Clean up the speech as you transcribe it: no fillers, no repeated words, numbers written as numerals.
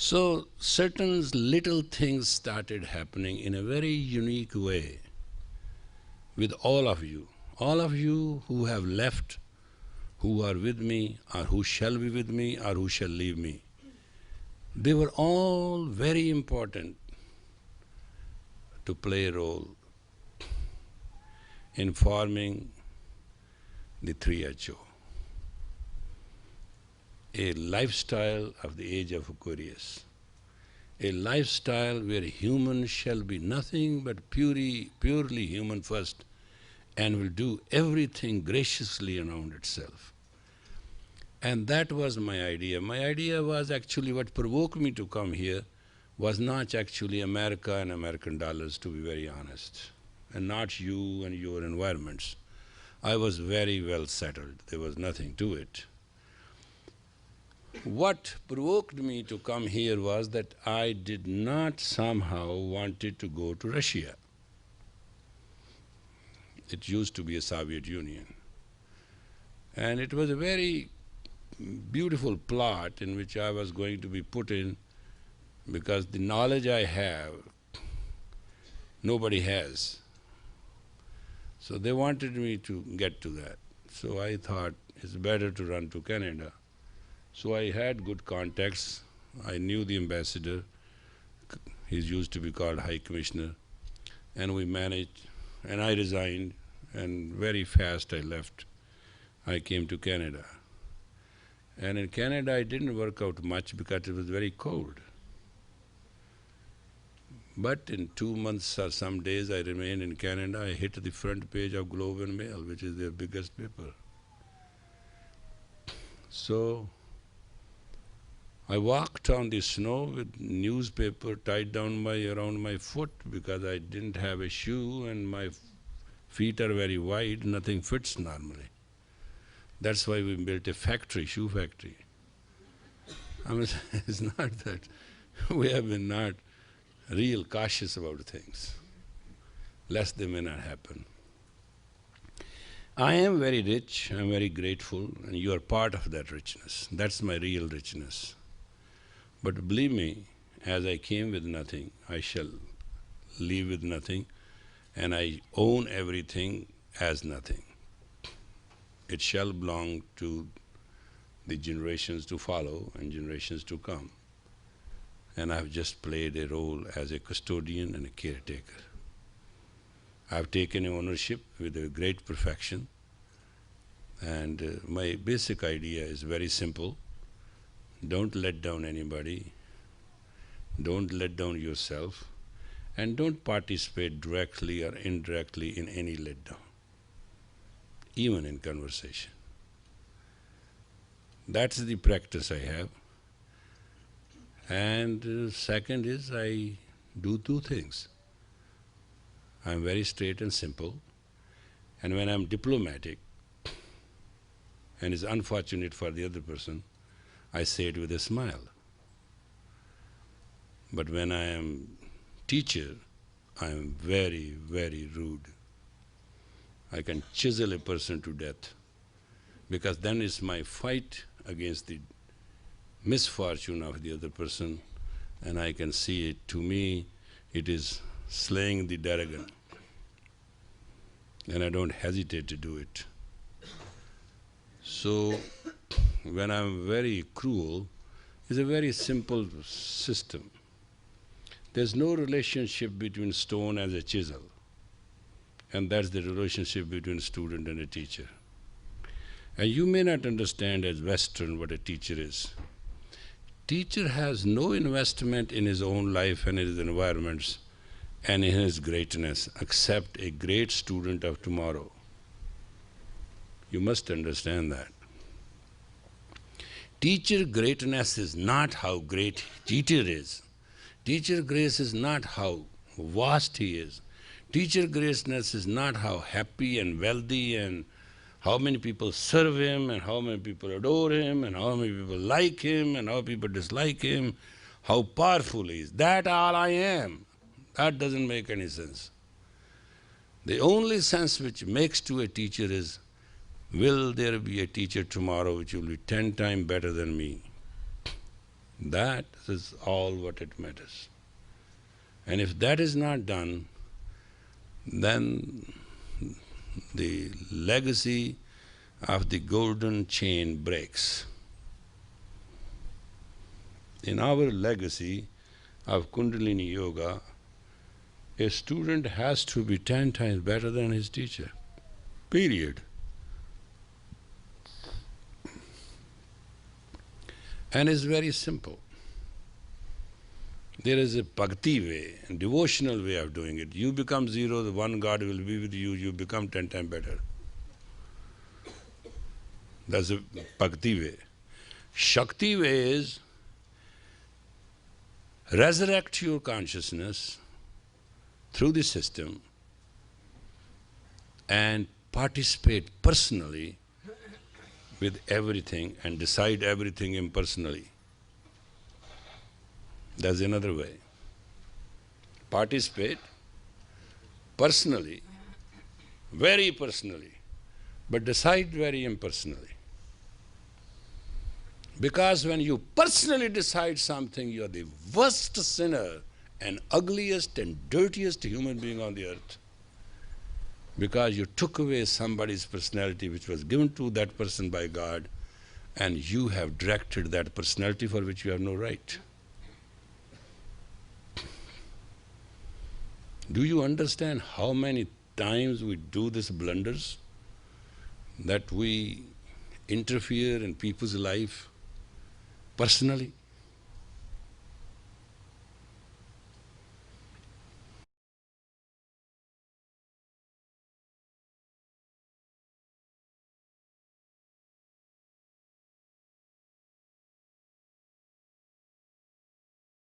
So certain little things started happening in a very unique way with all of you who have left, who are with me, or who shall be with me, or who shall leave me. They were all very important to play a role in forming the 3HO, a lifestyle of the age of Aquarius, a lifestyle where human shall be nothing but purely human first and will do everything graciously around itself. And that was my idea. My idea was actually what provoked me to come here was not actually America and American dollars, to be very honest, and not you and your environments. I was very well settled. There was nothing to it. What provoked me to come here was that I did not somehow wanted to go to Russia. It used to be a Soviet Union. And it was a very beautiful plot in which I was going to be put in, because the knowledge I have, nobody has. So they wanted me to get to that. So I thought it's better to run to Canada. So I had good contacts. I knew the ambassador. He used to be called High Commissioner. And we managed, and I resigned, and very fast I left. I came to Canada. And in Canada it didn't work out much because it was very cold. But in 2 months or some days I remained in Canada. I hit the front page of Globe and Mail, which is their biggest paper. So I walked on the snow with newspaper tied down around my foot because I didn't have a shoe and my feet are very wide, nothing fits normally. That's why we built a factory, shoe factory. I mean, it's not that we have been not real cautious about things, lest they may not happen. I am very rich, I'm very grateful, and you are part of that richness. That's my real richness. But believe me, as I came with nothing, I shall leave with nothing, and I own everything as nothing. It shall belong to the generations to follow and generations to come. And I've just played a role as a custodian and a caretaker. I've taken ownership with a great perfection, and my basic idea is very simple. Don't let down anybody, don't let down yourself, and don't participate directly or indirectly in any letdown, even in conversation. That's the practice I have. And second is I do two things. I'm very straight and simple, and when I'm diplomatic, and it's unfortunate for the other person, I say it with a smile. But when I am teacher, I am very, very rude. I can chisel a person to death, because then it's my fight against the misfortune of the other person, and I can see it. To me, it is slaying the dragon, and I don't hesitate to do it. So when I'm very cruel, it's a very simple system. There's no relationship between stone and a chisel, and that's the relationship between a student and a teacher. And you may not understand as Western what a teacher is. Teacher has no investment in his own life and his environments and in his greatness except a great student of tomorrow. You must understand that. Teacher greatness is not how great teacher is. Teacher grace is not how vast he is. Teacher greatness is not how happy and wealthy and how many people serve him and how many people adore him and how many people like him and how people dislike him, how powerful he is. That all I am. That doesn't make any sense. The only sense which makes to a teacher is, will there be a teacher tomorrow which will be 10 times better than me? That is all what it matters. And if that is not done, then the legacy of the golden chain breaks. In our legacy of Kundalini Yoga, a student has to be 10 times better than his teacher. Period. And it's very simple. There is a bhakti way, a devotional way of doing it. You become zero, the one God will be with you, you become 10 times better. That's a bhakti way. Shakti way is resurrect your consciousness through the system and participate personally with everything and decide everything impersonally. That's another way. Participate personally, very personally, but decide very impersonally. Because when you personally decide something, you are the worst sinner and ugliest and dirtiest human being on the earth. Because you took away somebody's personality which was given to that person by God, and you have directed that personality for which you have no right. Do you understand how many times we do these blunders? That we interfere in people's life personally?